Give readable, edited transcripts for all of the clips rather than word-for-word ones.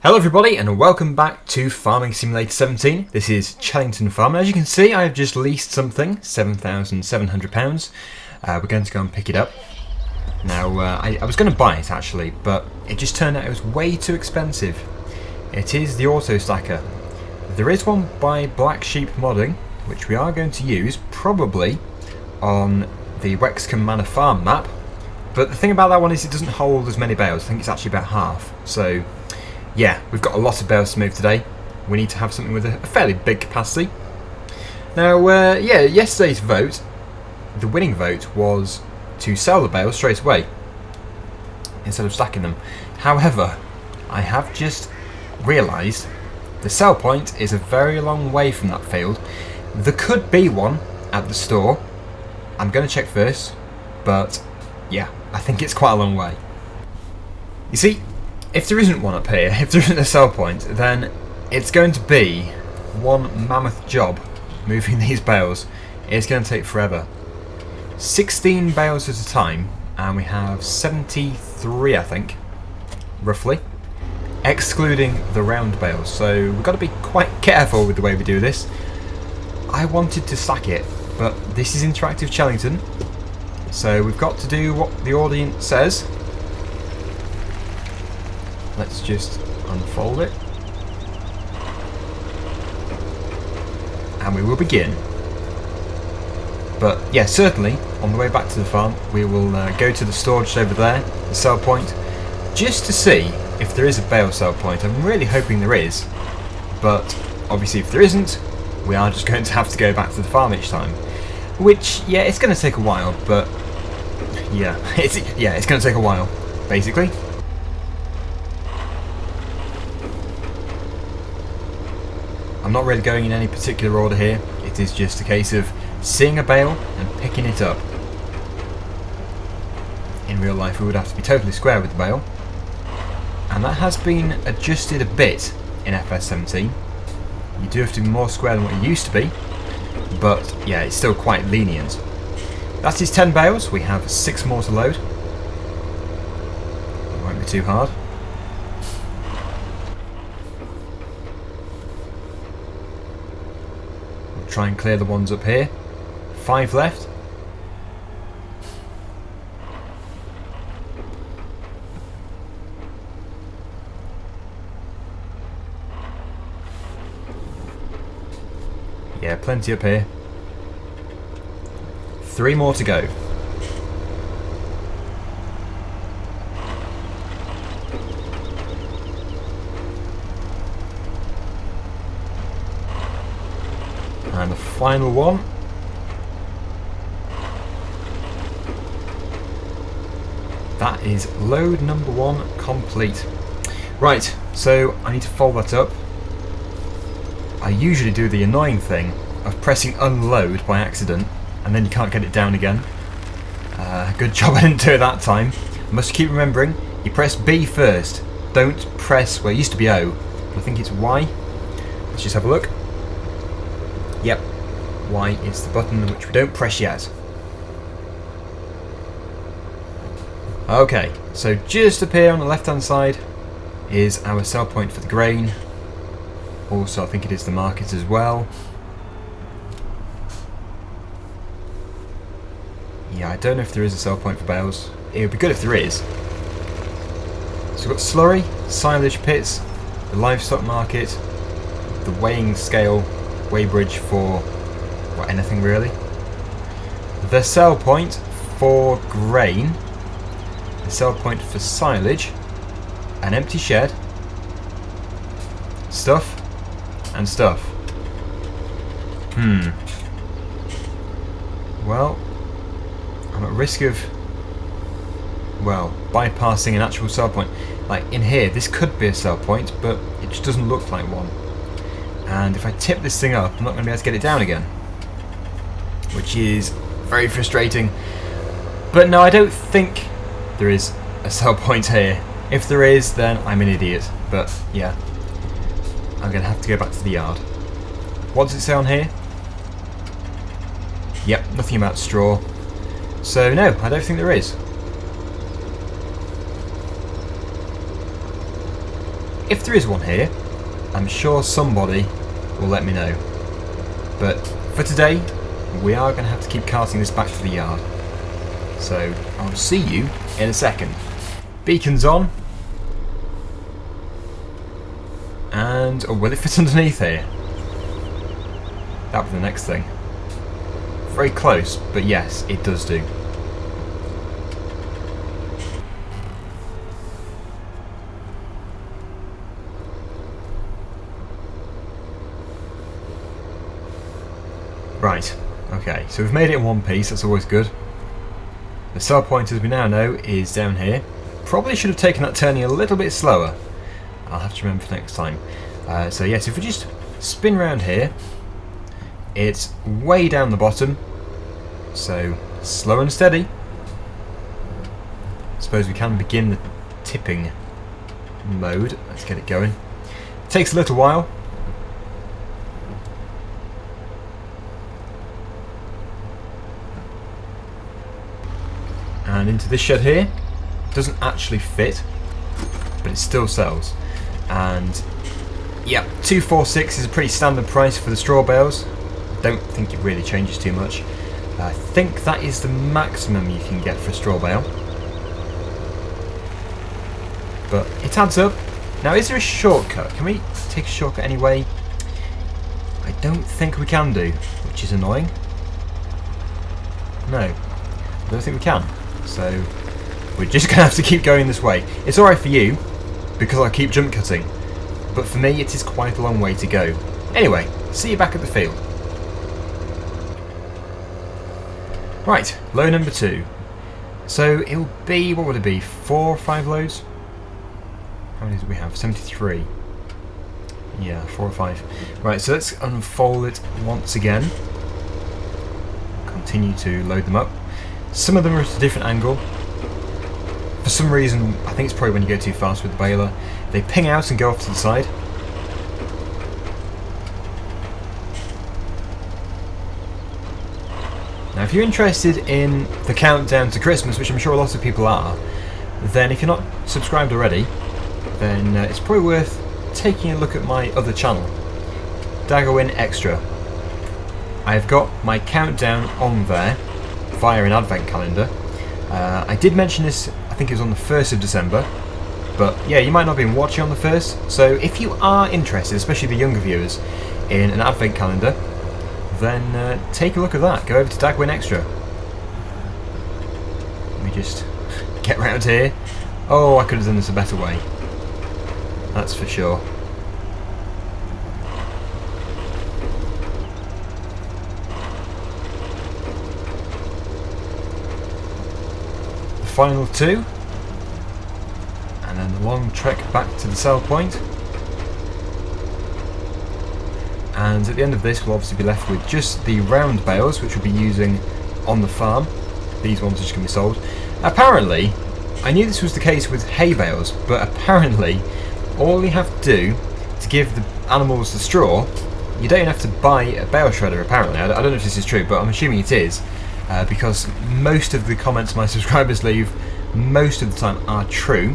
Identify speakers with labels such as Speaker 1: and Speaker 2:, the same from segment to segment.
Speaker 1: Hello everybody and welcome back to Farming Simulator 17. This is Chellington Farm. As you can see, I've just leased something, £7,700. We're going to go and pick it up. Now, I was going to buy it actually, but it just turned out it was way too expensive. It is the auto stacker. There is one by Blacksheep modding, which we are going to use probably on the Wexcombe Manor Farm map. But the thing about that one is it doesn't hold as many bales. I think it's actually about half. So yeah, we've got a lot of bales to move today. We need to have something with a fairly big capacity. Now, yeah, yesterday's vote, the winning vote was to sell the bales straight away instead of stacking them. However, I have just realised the sell point is a very long way from that field. There could be one at the store. I'm going to check first, but yeah, I think it's quite a long way. You see, if there isn't one up here, if there isn't a sell point, then it's going to be one mammoth job moving these bales. It's going to take forever. 16 bales at a time, and we have 73, I think, roughly, excluding the round bales. So we've got to be quite careful with the way we do this. I wanted to stack it, but this is interactive Chellington, so we've got to do what the audience says. Let's just unfold it. And we will begin. But yeah, certainly, on the way back to the farm, we will go to the storage over there, the sell point, just to see if there is a bale sell point. I'm really hoping there is. But obviously if there isn't, we are just going to have to go back to the farm each time. Which, yeah, it's going to take a while, but yeah, it's going to take a while, basically. I'm not really going in any particular order here. It is just a case of seeing a bale and picking it up. In real life we would have to be totally square with the bale, and that has been adjusted a bit in FS17. You do have to be more square than what you used to be, but yeah, it's still quite lenient. That is 10 bales. We have 6 more to load. It won't be too hard. Try and clear the ones up here. 5 left. Yeah, plenty up here. 3 more to go. And the final one. That is load number 1 complete. Right, so I need to fold that up. I usually do the annoying thing of pressing unload by accident, and then you can't get it down again. Good job I didn't do it that time. I must keep remembering, you press B first. Don't press, well, it used to be O, but I think it's Y. Let's just have a look. Yep, Y is the button which we don't press yet. Okay, so just up here on the left hand side is our sell point for the grain. Also I think it is the market as well. Yeah, I don't know if there is a sell point for bales. It would be good if there is. So we've got slurry, silage pits, the livestock market, the weighing scale, weighbridge for, well, anything really. The sell point for grain, the sell point for silage, an empty shed, stuff, and stuff. Well, I'm at risk of, well, bypassing an actual sell point. Like in here, this could be a sell point, but it just doesn't look like one. And if I tip this thing up, I'm not going to be able to get it down again, which is very frustrating. But no, I don't think there is a sell point here. If there is, then I'm an idiot. But yeah, I'm going to have to go back to the yard. What does it say on here? Yep, nothing about straw. So no, I don't think there is. if there is one here, I'm sure somebody will let me know. But for today, we are going to have to keep carting this back to the yard. So I'll see you in a second. Beacon's on. And oh, will it fit underneath here? That'll be the next thing. Very close, but yes, it does do. Right, okay, so we've made it in one piece, that's always good. The sell point, as we now know, is down here. Probably should have taken that turning a little bit slower. I'll have to remember for next time. So yes, if we just spin around here, it's way down the bottom, so slow and steady. I suppose we can begin the tipping mode. Let's get it going. It takes a little while. And into this shed here, it doesn't actually fit, but it still sells. And yeah, 246 is a pretty standard price for the straw bales. Don't think it really changes too much. I think that is the maximum you can get for a straw bale, but it adds up. Now, is there a shortcut? Can we take a shortcut anyway? I don't think we can do, which is annoying. No, I don't think we can. So we're just going to have to keep going this way. It's alright for you, because I keep jump cutting, but for me it is quite a long way to go. Anyway, see you back at the field. Right, load number 2. So it'll be, what would it be, 4 or 5 loads? How many do we have? 73. Yeah, 4 or 5. Right, so let's unfold it once again. Continue to load them up. Some of them are at a different angle. For some reason, I think it's probably when you go too fast with the baler, they ping out and go off to the side. Now, if you're interested in the countdown to Christmas, which I'm sure a lot of people are, then if you're not subscribed already, then it's probably worth taking a look at my other channel, Daggerwin Extra. I've got my countdown on there via an advent calendar. I did mention this, I think it was on the 1st of December, but yeah, you might not have been watching on the 1st, so if you are interested, especially the younger viewers, in an advent calendar, then take a look at that. Go over to Dagwin Extra. Let me just get round here. Oh, I could have done this a better way. That's for sure. The final 2. And then the long trek back to the sell point. And at the end of this, we'll obviously be left with just the round bales, which we'll be using on the farm. These ones are just going to be sold. Apparently, I knew this was the case with hay bales, but apparently, all you have to do to give the animals the straw, you don't have to buy a bale shredder, apparently. I don't know if this is true, but I'm assuming it is, because most of the comments my subscribers leave, most of the time, are true.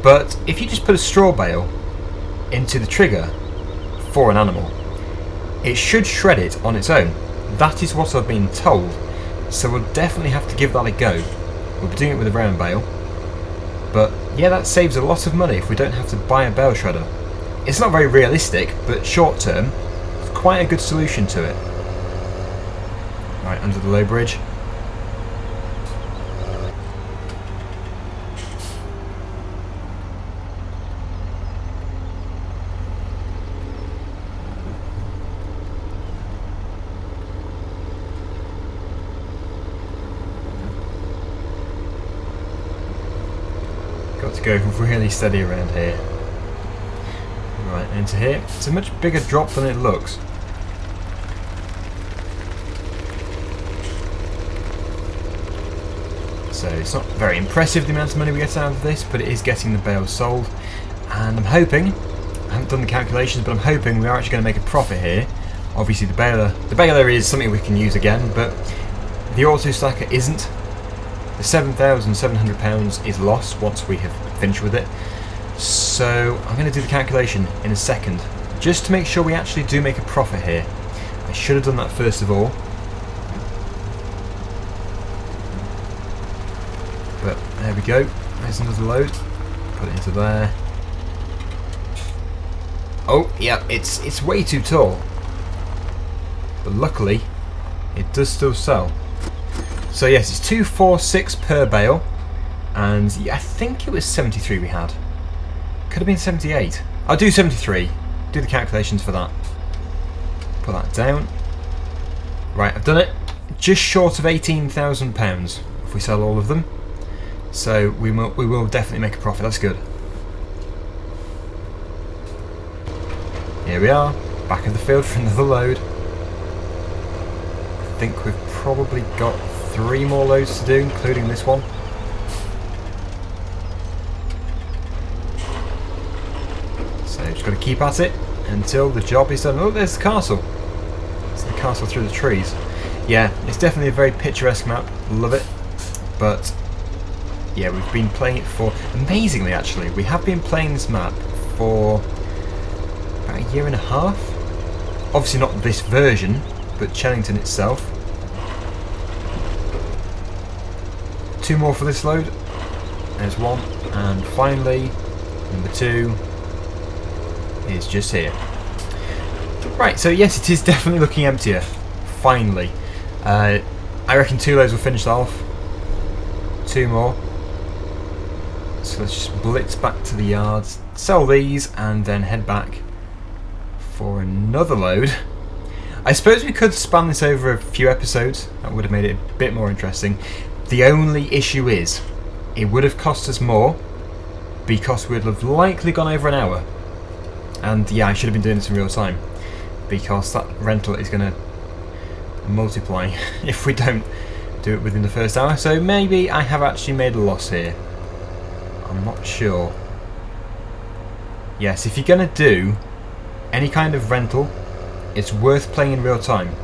Speaker 1: But if you just put a straw bale into the trigger for an animal, it should shred it on its own. That is what I've been told. So we'll definitely have to give that a go. We'll be doing it with a round bale. But yeah, that saves a lot of money if we don't have to buy a bale shredder. It's not very realistic, but short term, it's quite a good solution to it. Right, under the low bridge. Got to go really steady around here. Right, into here. It's a much bigger drop than it looks. So it's not very impressive the amount of money we get out of this, but it is getting the bales sold. And I'm hoping, I haven't done the calculations, but I'm hoping we are actually going to make a profit here. Obviously the baler is something we can use again, but the auto stacker isn't. The £7,700 is lost once we have finished with it. So I'm going to do the calculation in a second, just to make sure we actually do make a profit here. I should have done that first of all. But there we go. There's another load. Put it into there. Oh, yeah, it's way too tall. But luckily, it does still sell. So yes, it's 246 per bale. And yeah, I think it was 73 we had. Could have been 78. I'll do 73. Do the calculations for that. Put that down. Right, I've done it. Just short of £18,000 if we sell all of them. So we will definitely make a profit. That's good. Here we are, back in the field for another load. I think we've probably got 3 more loads to do, including this one. So just got to keep at it until the job is done. Oh, there's the castle. It's the castle through the trees. Yeah, it's definitely a very picturesque map. Love it. But yeah, we've been playing it for, amazingly actually, we have been playing this map for about a year and a half. Obviously not this version, but Chellington itself. 2 more for this load. There's 1, and finally number 2 is just here. Right, so yes, it is definitely looking emptier. Finally. I reckon 2 loads will finish off. 2 more. So let's just blitz back to the yards, sell these, and then head back for another load. I suppose we could span this over a few episodes. That would have made it a bit more interesting. The only issue is, it would have cost us more because we'd have likely gone over an hour. And yeah, I should have been doing this in real time because that rental is going to multiply if we don't do it within the first hour. So maybe I have actually made a loss here. I'm not sure. Yes, if you're going to do any kind of rental, it's worth playing in real time.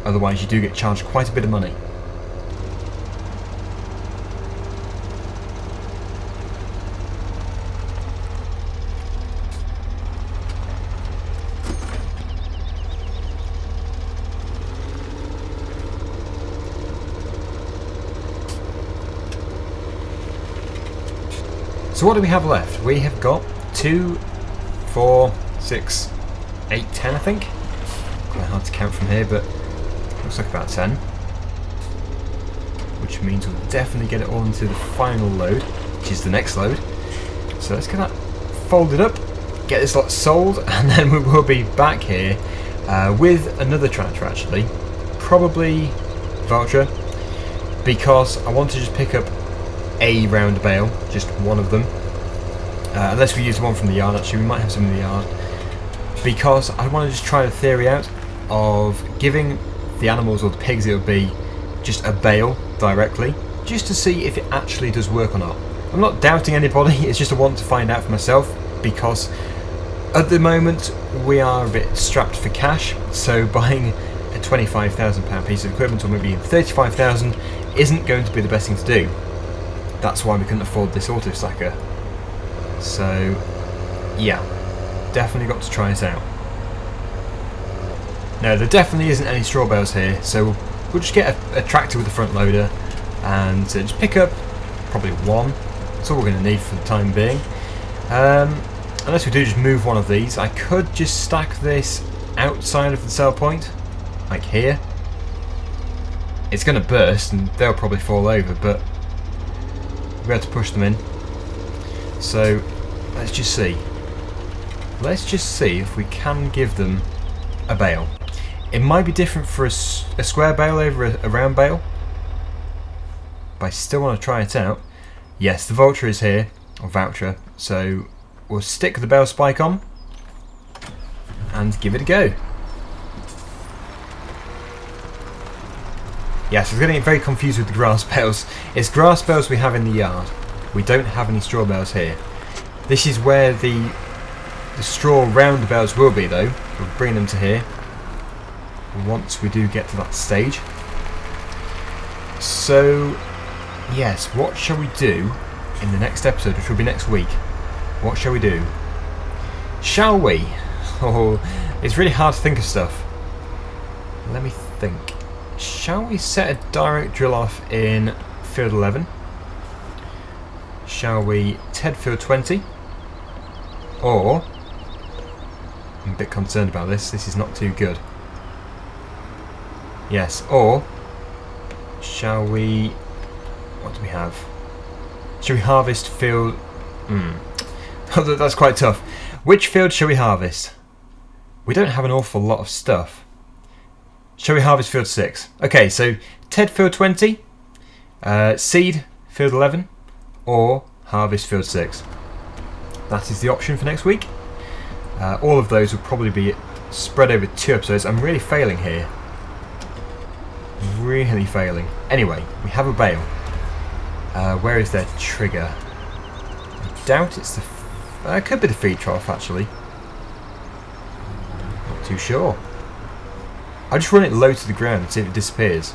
Speaker 1: Otherwise you do get charged quite a bit of money. So what do we have left? We have got 2, 4, 6, 8, 10 I think. Quite hard to count from here, but looks like about 10. Which means we'll definitely get it all into the final load, which is the next load. So let's get that folded up, get this lot sold, and then we will be back here with another tractor actually. Probably Vulture, because I want to just pick up a round bale, just one of them. Unless we use the one from the yard, actually we might have some in the yard. Because I want to just try the theory out of giving the animals, or the pigs it would be, just a bale directly, just to see if it actually does work or not. I'm not doubting anybody, it's just I want to find out for myself, because at the moment we are a bit strapped for cash, so buying a £25,000 piece of equipment, or maybe £35,000, isn't going to be the best thing to do. That's why we couldn't afford this auto stacker. So yeah, definitely got to try this out. No, there definitely isn't any straw bales here, so we'll just get a tractor with a front loader and just pick up probably 1. That's all we're going to need for the time being. Unless we do just move one of these, I could just stack this outside of the sell point, like here. It's going to burst and they'll probably fall over, but we have to push them in. So let's just see. Let's just see if we can give them a bale. It might be different for a square bale over a round bale, but I still want to try it out. Yes, the Vulture is here, or voucher, so we'll stick the bale spike on and give it a go. Yes, I was getting very confused with the grass bales. It's grass bales we have in the yard. We don't have any straw bales here. This is where the straw round bales will be though. We'll bring them to here once we do get to that stage. So yes, what shall we do in the next episode, which will be next week? what shall we do? Shall we? Oh, it's really hard to think of stuff. Let me think. Shall we set a direct drill off in field 11? Shall we TED field 20? Or, I'm a bit concerned about this, this is not too good. Yes, or, shall we, what do we have? Shall we harvest field, that's quite tough. Which field shall we harvest? We don't have an awful lot of stuff. Shall we harvest field 6? Okay, so TED field 20, seed field 11, or harvest field 6. That is the option for next week. All of those will probably be spread over 2 episodes. I'm really failing here. Really failing. Anyway, we have a bale. Where is their trigger? I doubt it's the... it could be the feed trough, actually. Not too sure. I'll just run it low to the ground and see if it disappears.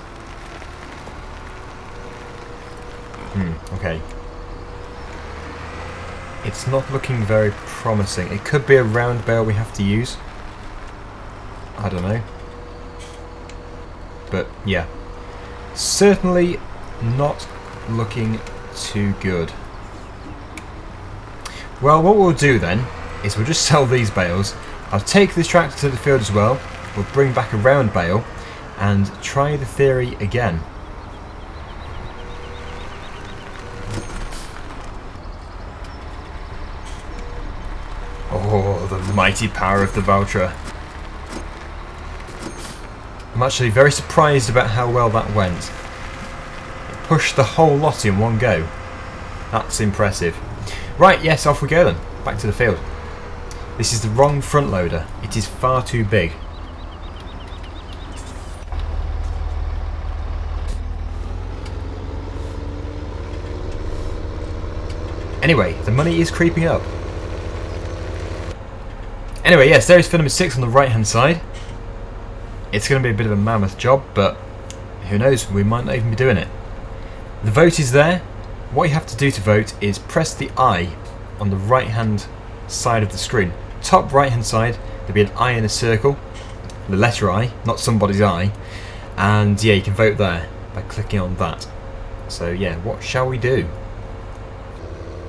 Speaker 1: Okay. It's not looking very promising. It could be a round bale we have to use. I don't know. But yeah. Certainly not looking too good. Well, what we'll do then is we'll just sell these bales. I'll take this tractor to the field as well. We'll bring back a round bale and try the theory again. Oh, the mighty power of the Valtra. I'm actually very surprised about how well that went. It pushed the whole lot in one go. That's impressive. Right, yes, off we go then. Back to the field. This is the wrong front loader. It is far too big. Anyway, the money is creeping up. Anyway, yes, there's field number 6 on the right hand side. It's going to be a bit of a mammoth job, but who knows, we might not even be doing it. The vote is there. What you have to do to vote is press the I on the right hand side of the screen. Top right hand side, there'll be an I in a circle, the letter I, not somebody's eye, and yeah, you can vote there by clicking on that. So yeah, what shall we do?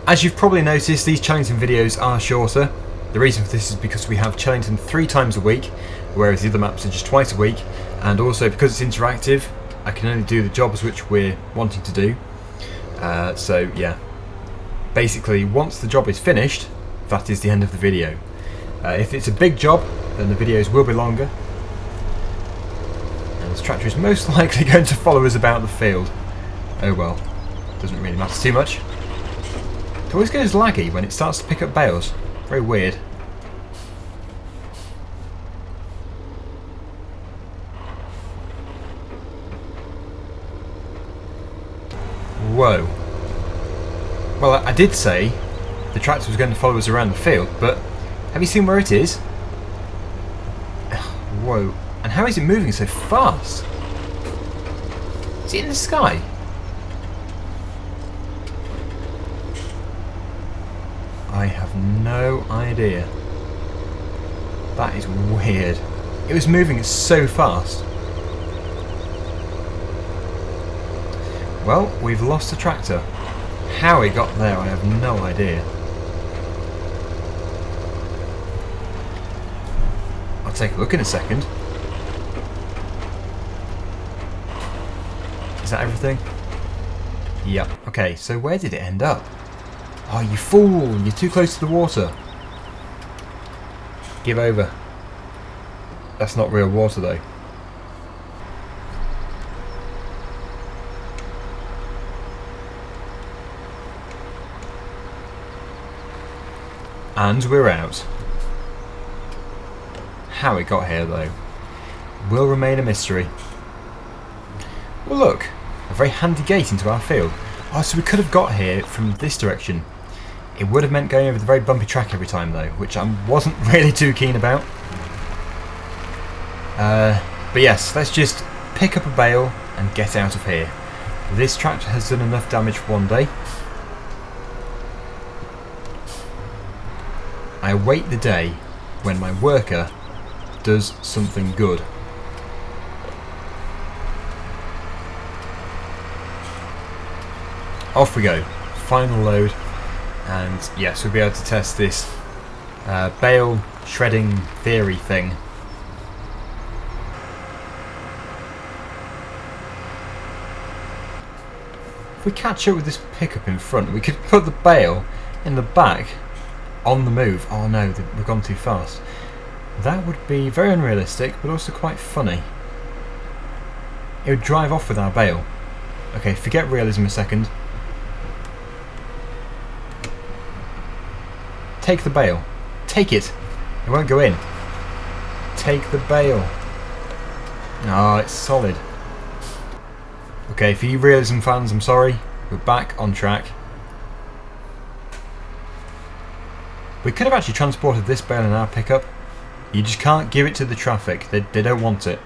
Speaker 1: As you've probably noticed, these Chellington videos are shorter. The reason for this is because we have Chellington 3 times a week, whereas the other maps are just twice a week, and also because it's interactive, I can only do the jobs which we're wanting to do. So yeah, basically once the job is finished, that is the end of the video. If it's a big job, then the videos will be longer, and this tractor is most likely going to follow us about the field. Oh well, doesn't really matter too much. It always goes laggy when it starts to pick up bales. Very weird. Whoa. Well, I did say the tractor was going to follow us around the field, but have you seen where it is? Whoa. And how is it moving so fast? Is it in the sky? I have no idea. That is weird. It was moving so fast. Well, we've lost the tractor. How it got there, I have no idea. I'll take a look in a second. Is that everything? Yep. Okay, so where did it end up? Oh, you fool! You're too close to the water. Give over. That's not real water, though. And we're out. How it got here, though, will remain a mystery. Well, look, a very handy gate into our field. Oh, so we could have got here from this direction. It would have meant going over the very bumpy track every time, though, which I wasn't really too keen about. But yes, let's just pick up a bale and get out of here. This tractor has done enough damage for one day. I await the day when my worker does something good. Off we go. Final load. And yes, we'll be able to test this bale shredding theory thing. If we catch up with this pickup in front, we could put the bale in the back on the move. Oh no, we've gone too fast. That would be very unrealistic, but also quite funny. It would drive off with our bale. Okay, forget realism a second. Take the bale. Take it. It won't go in. Take the bale. Oh, it's solid. Okay, for you realism fans, I'm sorry. We're back on track. We could have actually transported this bale in our pickup. You just can't give it to the traffic. They don't want it.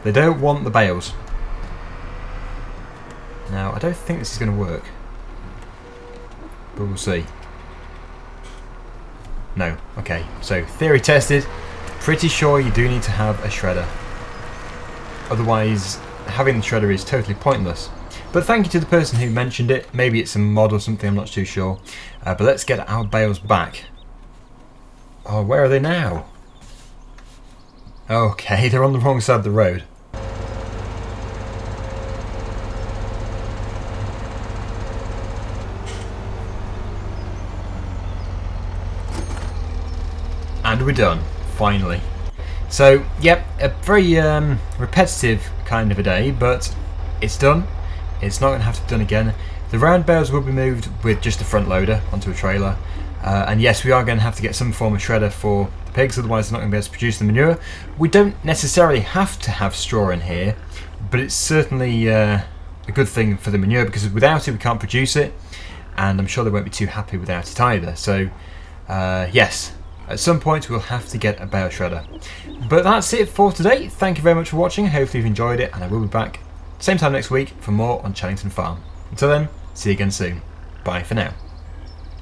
Speaker 1: They don't want the bales. Now, I don't think this is going to work. But we'll see. No. Okay, so theory tested. Pretty sure you do need to have a shredder. Otherwise, having the shredder is totally pointless. But thank you to the person who mentioned it. Maybe it's a mod or something, I'm not too sure. But let's get our bales back. Oh, where are they now? Okay, they're on the wrong side of the road. And we're done, finally. So, yep, a very repetitive kind of a day, but it's done. It's not going to have to be done again. The round bales will be moved with just a front loader onto a trailer. And yes, we are going to have to get some form of shredder for the pigs, otherwise they're not going to be able to produce the manure. We don't necessarily have to have straw in here, but it's certainly a good thing for the manure, because without it we can't produce it, and I'm sure they won't be too happy without it either. So, yes. At some point we'll have to get a bale shredder. But that's it for today. Thank you very much for watching. Hopefully you've enjoyed it, and I will be back same time next week for more on Chellington Farm. Until then, see you again soon. Bye for now.